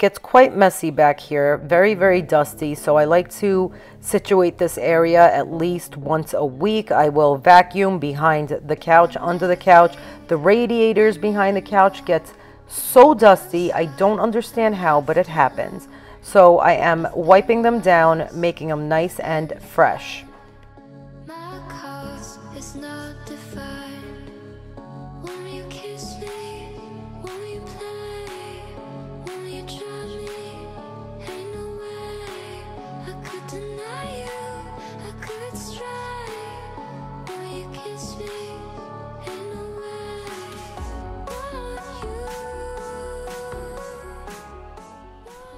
gets quite messy back here, very dusty, so I like to situate this area at least once a week. I will vacuum behind the couch, under the couch. The radiators behind the couch get so dusty. I don't understand how, but it happens. So I am wiping them down, making them nice and fresh.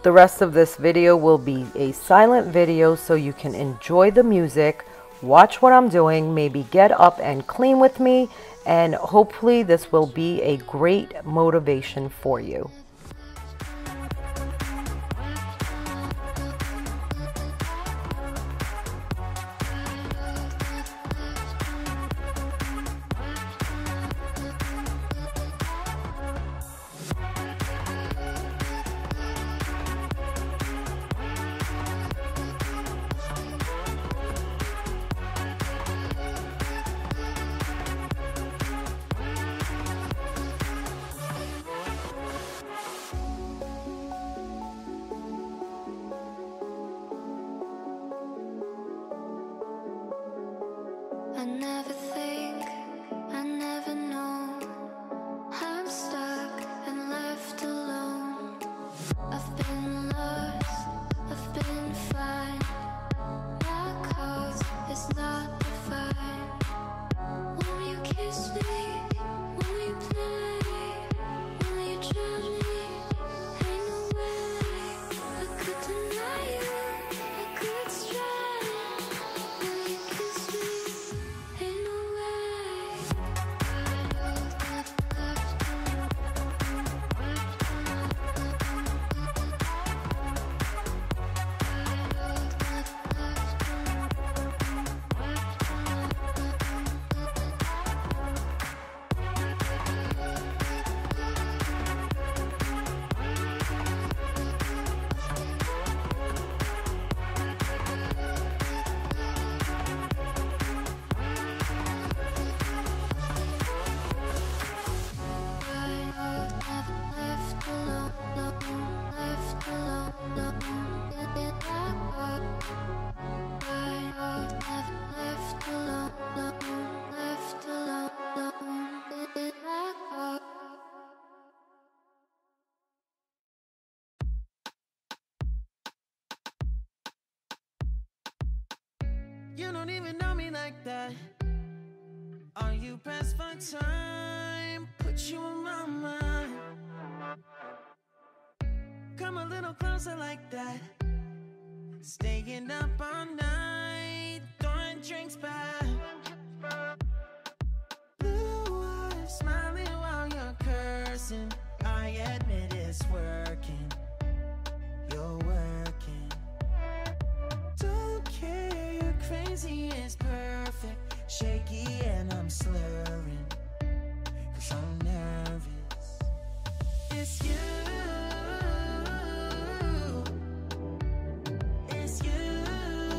The rest of this video will be a silent video so you can enjoy the music, watch what I'm doing, maybe get up and clean with me, and hopefully this will be a great motivation for you. I never think, I never know. I'm stuck and left alone. I've been lost, I've been fine. My cause is not defined. Won't you kiss me? Won't you play? Will you drown me? Ain't no way I could deny you. I could strive. Will you kiss me? Ain't no way. You don't even know me like that. Are you pressed for time? Put you in my mind. Come a little closer like that. Staying up all night, throwing drinks back. Blue eyes smiling while you're cursing. I admit it's working. You're working. Don't care, you're crazy, it's perfect. Shaky and I'm slurring, 'cause I'm nervous. It's you. It's you.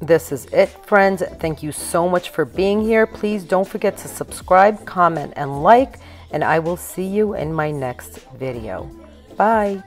This is it, friends. Thank you so much for being here. Please don't forget to subscribe, comment, and like, and I will see you in my next video. Bye.